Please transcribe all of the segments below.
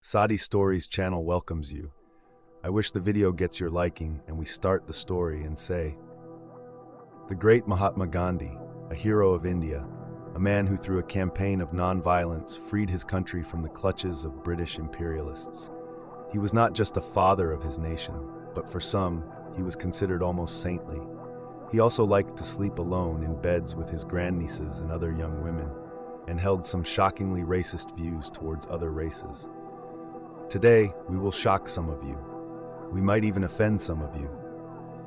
Sadi Stories channel welcomes you. I wish the video gets your liking and we start the story and say, the great Mahatma Gandhi, a hero of India, a man who through a campaign of non-violence freed his country from the clutches of British imperialists. He was not just a father of his nation, but for some, he was considered almost saintly. He also liked to sleep alone in beds with his grandnieces and other young women, and held some shockingly racist views towards other races. Today, we will shock some of you. We might even offend some of you.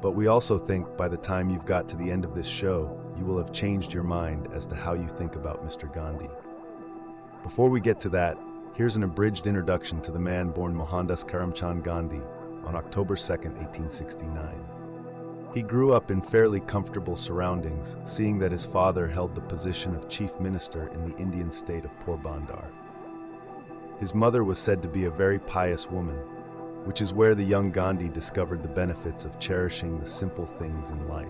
But we also think by the time you've got to the end of this show, you will have changed your mind as to how you think about Mr. Gandhi. Before we get to that, here's an abridged introduction to the man born Mohandas Karamchand Gandhi on October 2nd, 1869. He grew up in fairly comfortable surroundings, seeing that his father held the position of chief minister in the Indian state of Porbandar. His mother was said to be a very pious woman, which is where the young Gandhi discovered the benefits of cherishing the simple things in life.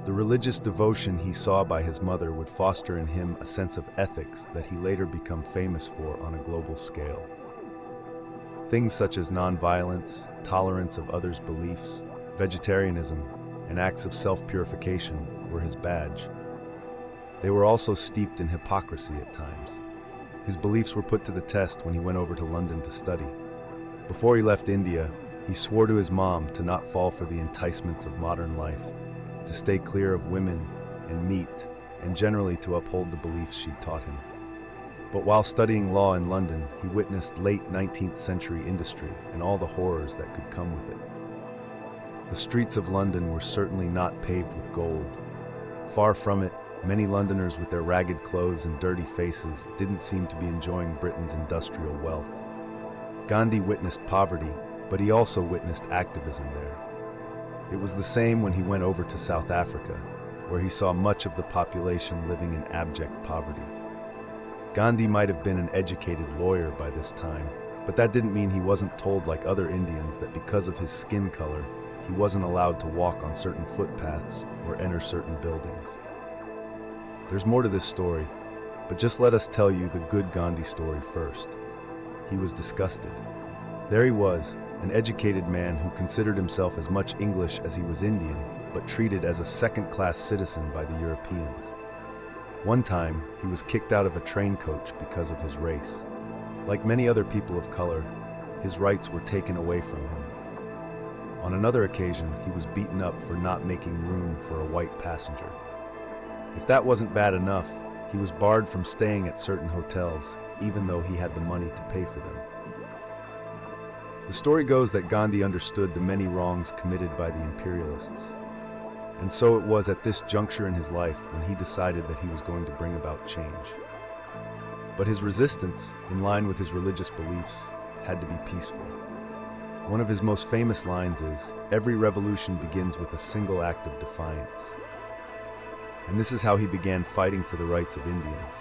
The religious devotion he saw by his mother would foster in him a sense of ethics that he later became famous for on a global scale. Things such as nonviolence, tolerance of others' beliefs, vegetarianism, and acts of self-purification were his badge. They were also steeped in hypocrisy at times. His beliefs were put to the test when he went over to London to study. Before he left India, he swore to his mom to not fall for the enticements of modern life, to stay clear of women and meat, and generally to uphold the beliefs she'd taught him. But while studying law in London, he witnessed late 19th century industry and all the horrors that could come with it. The streets of London were certainly not paved with gold. Far from it, many Londoners with their ragged clothes and dirty faces didn't seem to be enjoying Britain's industrial wealth. Gandhi witnessed poverty, but he also witnessed activism there. It was the same when he went over to South Africa, where he saw much of the population living in abject poverty. Gandhi might have been an educated lawyer by this time, but that didn't mean he wasn't told like other Indians that because of his skin color, he wasn't allowed to walk on certain footpaths or enter certain buildings. There's more to this story, but just let us tell you the good Gandhi story first. He was disgusted. There he was, an educated man who considered himself as much English as he was Indian, but treated as a second-class citizen by the Europeans. One time, he was kicked out of a train coach because of his race. Like many other people of color, his rights were taken away from him. On another occasion, he was beaten up for not making room for a white passenger. If that wasn't bad enough, he was barred from staying at certain hotels, even though he had the money to pay for them. The story goes that Gandhi understood the many wrongs committed by the imperialists. And so it was at this juncture in his life when he decided that he was going to bring about change. But his resistance, in line with his religious beliefs, had to be peaceful. One of his most famous lines is, "Every revolution begins with a single act of defiance." And this is how he began fighting for the rights of Indians.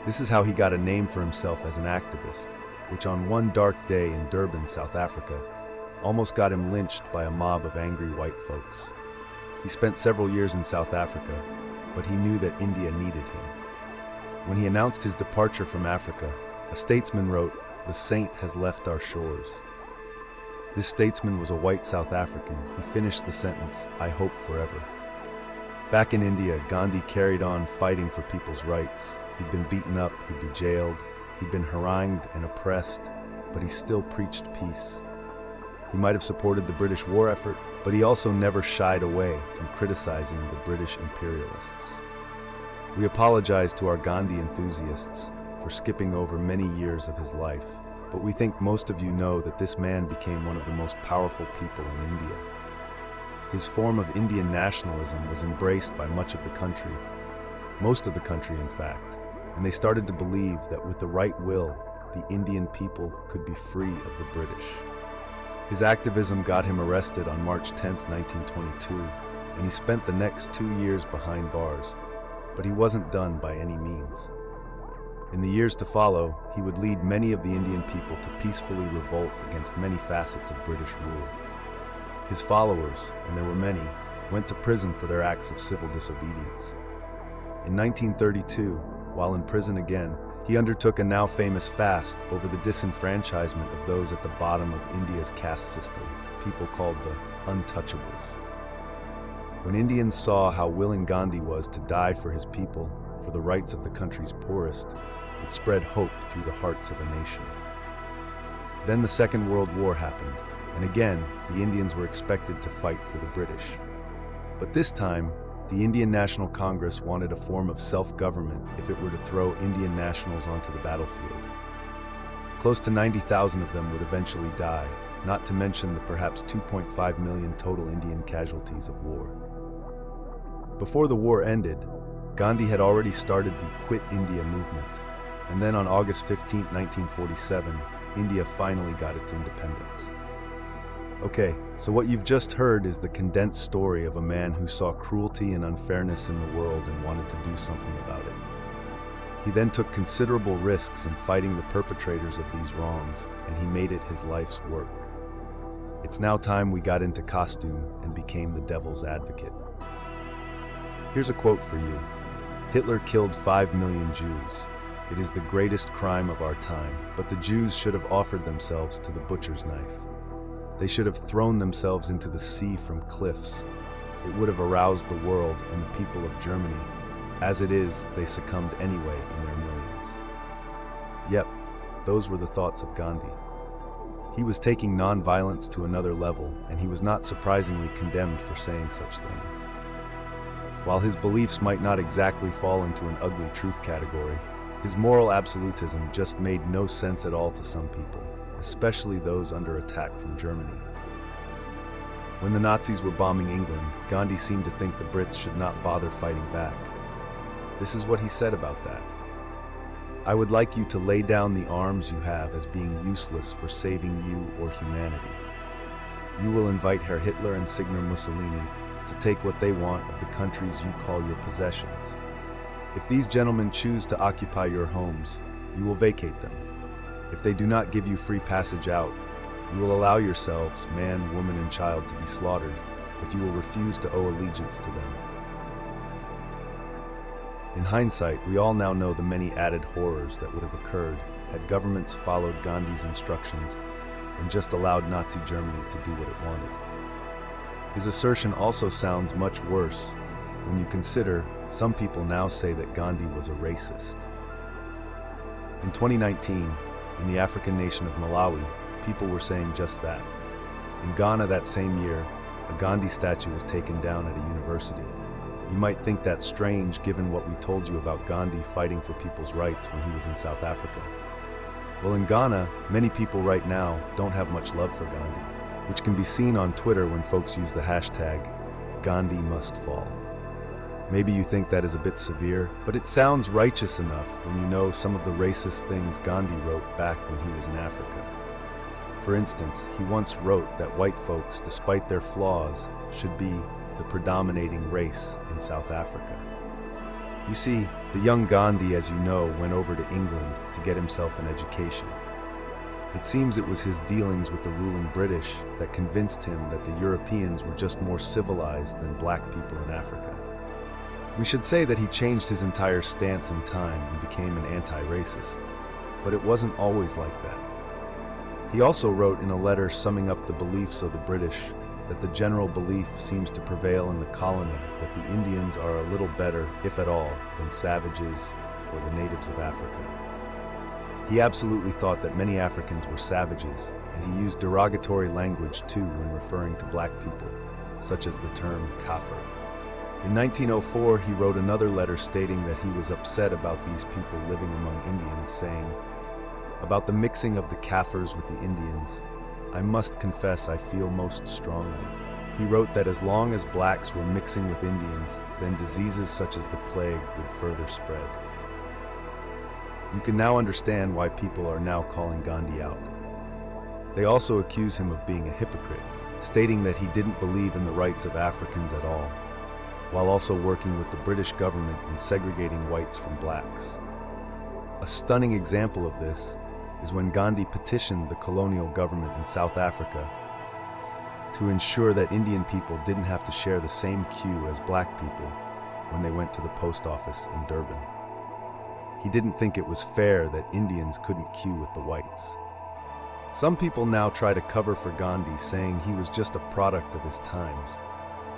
This is how he got a name for himself as an activist, which on one dark day in Durban, South Africa, almost got him lynched by a mob of angry white folks. He spent several years in South Africa, but he knew that India needed him. When he announced his departure from Africa, a statesman wrote, "The saint has left our shores." This statesman was a white South African. He finished the sentence, "I hope forever." Back in India, Gandhi carried on fighting for people's rights. He'd been beaten up, he'd been jailed, he'd been harangued and oppressed, but he still preached peace. He might have supported the British war effort, but he also never shied away from criticizing the British imperialists. We apologize to our Gandhi enthusiasts for skipping over many years of his life, but we think most of you know that this man became one of the most powerful people in India. His form of Indian nationalism was embraced by much of the country, most of the country in fact, and they started to believe that with the right will, the Indian people could be free of the British. His activism got him arrested on March 10, 1922, and he spent the next 2 years behind bars, but he wasn't done by any means. In the years to follow, he would lead many of the Indian people to peacefully revolt against many facets of British rule. His followers, and there were many, went to prison for their acts of civil disobedience. In 1932, while in prison again, He undertook a now famous fast over the disenfranchisement of those at the bottom of India's caste system, people called the untouchables. When Indians saw how willing Gandhi was to die for his people, for the rights of the country's poorest, it spread hope through the hearts of a nation. Then the Second World War happened, and again, the Indians were expected to fight for the British. But this time, the Indian National Congress wanted a form of self-government if it were to throw Indian nationals onto the battlefield. Close to 90,000 of them would eventually die, not to mention the perhaps 2.5 million total Indian casualties of war. Before the war ended, Gandhi had already started the Quit India movement, and then on August 15, 1947, India finally got its independence. Okay, so what you've just heard is the condensed story of a man who saw cruelty and unfairness in the world and wanted to do something about it. He then took considerable risks in fighting the perpetrators of these wrongs, and he made it his life's work. It's now time we got into costume and became the devil's advocate. Here's a quote for you. Hitler killed 5 million Jews. It is the greatest crime of our time, but the Jews should have offered themselves to the butcher's knife. They should have thrown themselves into the sea from cliffs. It would have aroused the world and the people of Germany. As it is, they succumbed anyway in their millions. Yep, those were the thoughts of Gandhi. He was taking nonviolence to another level, and he was not surprisingly condemned for saying such things. While his beliefs might not exactly fall into an ugly truth category, his moral absolutism just made no sense at all to some people, especially those under attack from Germany. When the Nazis were bombing England, Gandhi seemed to think the Brits should not bother fighting back. This is what he said about that. I would like you to lay down the arms you have as being useless for saving you or humanity. You will invite Herr Hitler and Signor Mussolini to take what they want of the countries you call your possessions. If these gentlemen choose to occupy your homes, you will vacate them. If they do not give you free passage out, you will allow yourselves, man, woman, and child, to be slaughtered, but you will refuse to owe allegiance to them. In hindsight, we all now know the many added horrors that would have occurred had governments followed Gandhi's instructions and just allowed Nazi Germany to do what it wanted. His assertion also sounds much worse when you consider some people now say that Gandhi was a racist. In 2019, in the African nation of Malawi, people were saying just that. In Ghana that same year, a Gandhi statue was taken down at a university. You might think that's strange given what we told you about Gandhi fighting for people's rights when he was in South Africa. Well, in Ghana, many people right now don't have much love for Gandhi, which can be seen on Twitter when folks use the hashtag Gandhi must fall. Maybe you think that is a bit severe, but it sounds righteous enough when you know some of the racist things Gandhi wrote back when he was in Africa. For instance, he once wrote that white folks, despite their flaws, should be the predominating race in South Africa. You see, the young Gandhi, as you know, went over to England to get himself an education. It seems it was his dealings with the ruling British that convinced him that the Europeans were just more civilized than black people in Africa. We should say that he changed his entire stance in time and became an anti-racist, but it wasn't always like that. He also wrote in a letter summing up the beliefs of the British that the general belief seems to prevail in the colony that the Indians are a little better, if at all, than savages or the natives of Africa. He absolutely thought that many Africans were savages, and he used derogatory language too when referring to black people, such as the term Kafir. In 1904, he wrote another letter stating that he was upset about these people living among Indians, saying, "About the mixing of the Kafirs with the Indians, I must confess I feel most strongly." He wrote that as long as blacks were mixing with Indians, then diseases such as the plague would further spread. You can now understand why people are now calling Gandhi out. They also accuse him of being a hypocrite, stating that he didn't believe in the rights of Africans at all, while also working with the British government in segregating whites from blacks. A stunning example of this is when Gandhi petitioned the colonial government in South Africa to ensure that Indian people didn't have to share the same queue as black people when they went to the post office in Durban. He didn't think it was fair that Indians couldn't queue with the whites. Some people now try to cover for Gandhi, saying he was just a product of his times,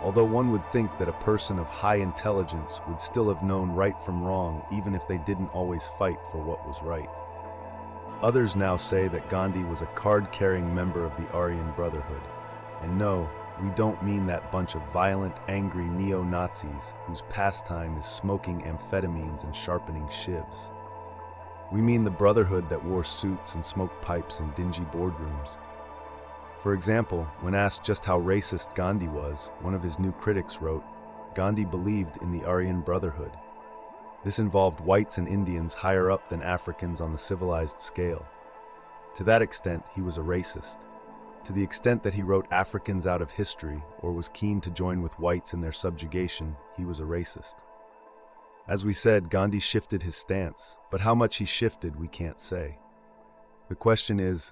although one would think that a person of high intelligence would still have known right from wrong, even if they didn't always fight for what was right. Others now say that Gandhi was a card-carrying member of the Aryan Brotherhood. And no, we don't mean that bunch of violent, angry neo-Nazis whose pastime is smoking amphetamines and sharpening shivs. We mean the Brotherhood that wore suits and smoked pipes in dingy boardrooms. For example, when asked just how racist Gandhi was, one of his new critics wrote, "Gandhi believed in the Aryan Brotherhood." This involved whites and Indians higher up than Africans on the civilized scale. To that extent, he was a racist. To the extent that he wrote Africans out of history or was keen to join with whites in their subjugation, he was a racist. As we said, Gandhi shifted his stance, but how much he shifted we can't say. The question is,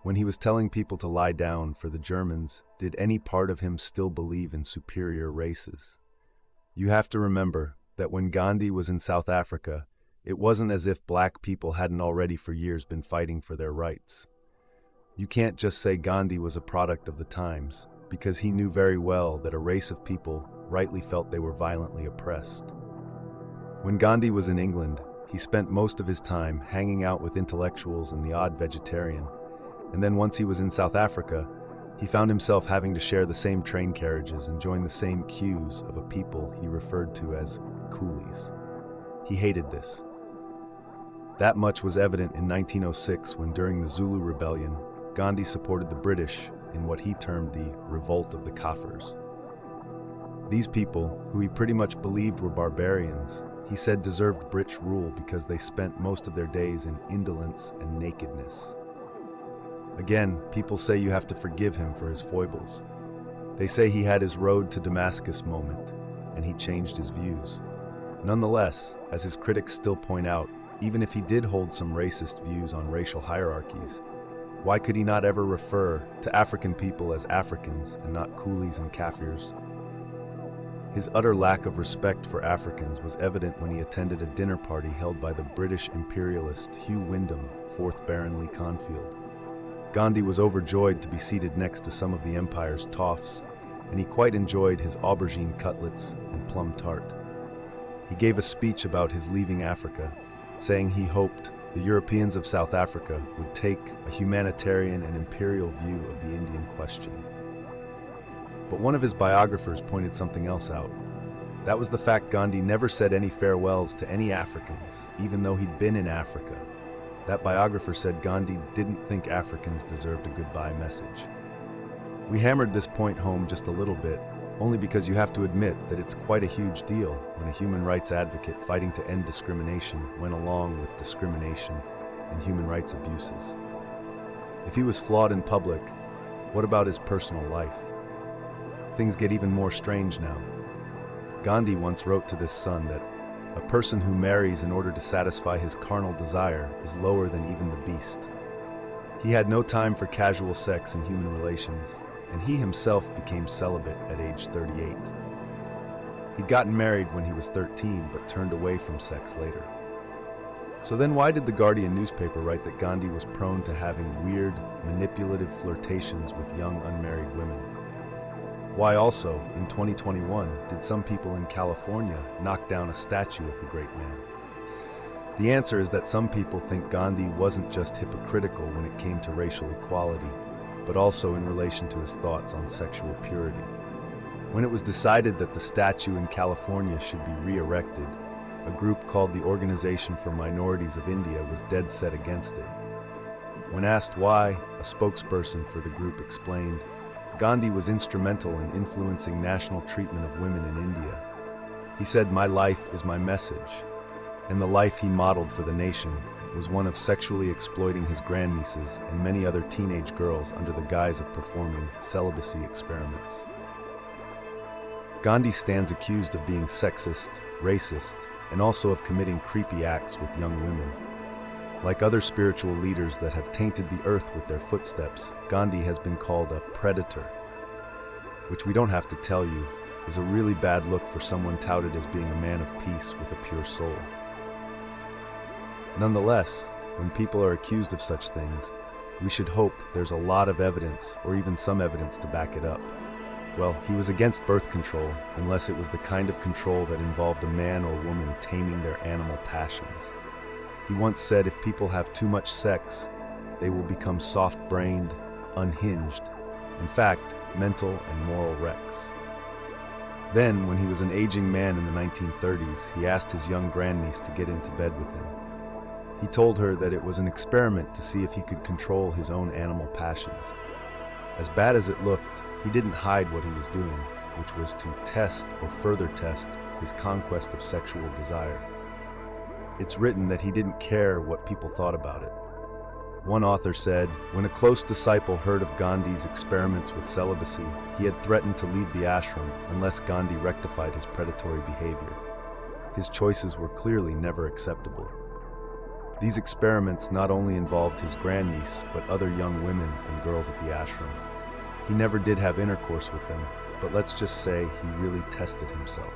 when he was telling people to lie down for the Germans, did any part of him still believe in superior races? You have to remember that when Gandhi was in South Africa, it wasn't as if black people hadn't already for years been fighting for their rights. You can't just say Gandhi was a product of the times, because he knew very well that a race of people rightly felt they were violently oppressed. When Gandhi was in England, he spent most of his time hanging out with intellectuals and the odd vegetarian, and then once he was in South Africa, he found himself having to share the same train carriages and join the same queues of a people he referred to as coolies. He hated this. That much was evident in 1906 when, during the Zulu Rebellion, Gandhi supported the British in what he termed the Revolt of the Kafirs. These people, who he pretty much believed were barbarians, he said deserved British rule because they spent most of their days in indolence and nakedness. Again, people say you have to forgive him for his foibles. They say he had his road to Damascus moment, and he changed his views. Nonetheless, as his critics still point out, even if he did hold some racist views on racial hierarchies, why could he not ever refer to African people as Africans and not coolies and Kafirs? His utter lack of respect for Africans was evident when he attended a dinner party held by the British imperialist Hugh Wyndham, 4th Baron Leconfield. Gandhi was overjoyed to be seated next to some of the empire's toffs, and he quite enjoyed his aubergine cutlets and plum tart. He gave a speech about his leaving Africa, saying he hoped the Europeans of South Africa would take a humanitarian and imperial view of the Indian question. But one of his biographers pointed something else out. That was the fact Gandhi never said any farewells to any Africans, even though he'd been in Africa. That biographer said Gandhi didn't think Africans deserved a goodbye message. We hammered this point home just a little bit, only because you have to admit that it's quite a huge deal when a human rights advocate fighting to end discrimination went along with discrimination and human rights abuses. If he was flawed in public, what about his personal life? Things get even more strange now. Gandhi once wrote to his son that a person who marries in order to satisfy his carnal desire is lower than even the beast. He had no time for casual sex and human relations, and he himself became celibate at age 38. He'd gotten married when he was 13, but turned away from sex later. So then why did the Guardian newspaper write that Gandhi was prone to having weird, manipulative flirtations with young unmarried women? Why also, in 2021, did some people in California knock down a statue of the great man? The answer is that some people think Gandhi wasn't just hypocritical when it came to racial equality, but also in relation to his thoughts on sexual purity. When it was decided that the statue in California should be re-erected, a group called the Organization for Minorities of India was dead set against it. When asked why, a spokesperson for the group explained, Gandhi was instrumental in influencing national treatment of women in India. He said, "My life is my message," and the life he modeled for the nation was one of sexually exploiting his grandnieces and many other teenage girls under the guise of performing celibacy experiments. Gandhi stands accused of being sexist, racist, and also of committing creepy acts with young women. Like other spiritual leaders that have tainted the earth with their footsteps, Gandhi has been called a predator, which we don't have to tell you is a really bad look for someone touted as being a man of peace with a pure soul. Nonetheless, when people are accused of such things, we should hope there's a lot of evidence, or even some evidence to back it up. Well, he was against birth control, unless it was the kind of control that involved a man or woman taming their animal passions. He once said if people have too much sex, they will become soft-brained, unhinged, in fact, mental and moral wrecks. Then, when he was an aging man in the 1930s, he asked his young grandniece to get into bed with him. He told her that it was an experiment to see if he could control his own animal passions. As bad as it looked, he didn't hide what he was doing, which was to test or further test his conquest of sexual desire. It's written that he didn't care what people thought about it. One author said, when a close disciple heard of Gandhi's experiments with celibacy, he had threatened to leave the ashram unless Gandhi rectified his predatory behavior. His choices were clearly never acceptable. These experiments not only involved his grandniece, but other young women and girls at the ashram. He never did have intercourse with them, but let's just say he really tested himself.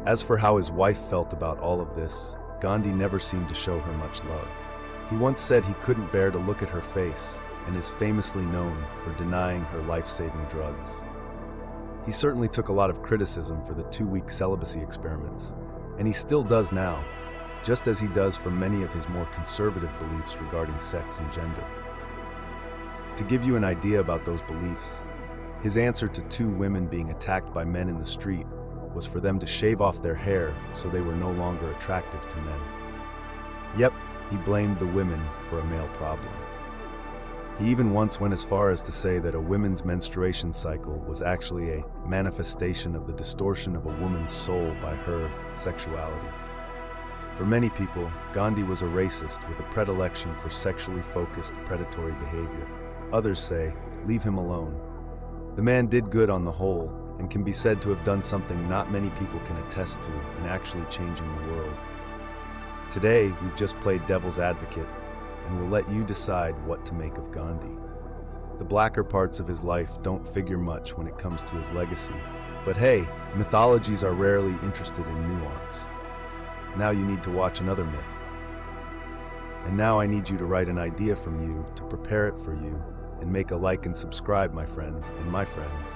As for how his wife felt about all of this, Gandhi never seemed to show her much love. He once said he couldn't bear to look at her face, and is famously known for denying her life-saving drugs. He certainly took a lot of criticism for the 2-week celibacy experiments, and he still does now, just as he does for many of his more conservative beliefs regarding sex and gender. To give you an idea about those beliefs, his answer to 2 women being attacked by men in the street was for them to shave off their hair so they were no longer attractive to men. Yep, he blamed the women for a male problem. He even once went as far as to say that a woman's menstruation cycle was actually a manifestation of the distortion of a woman's soul by her sexuality. For many people, Gandhi was a racist with a predilection for sexually focused predatory behavior. Others say, leave him alone. The man did good on the whole, and can be said to have done something not many people can attest to in actually changing the world. Today, we've just played devil's advocate, and we'll let you decide what to make of Gandhi. The blacker parts of his life don't figure much when it comes to his legacy, but hey, mythologies are rarely interested in nuance. Now you need to watch another myth. And now I need you to write an idea from you to prepare it for you, and make a like and subscribe, my friends and my friends.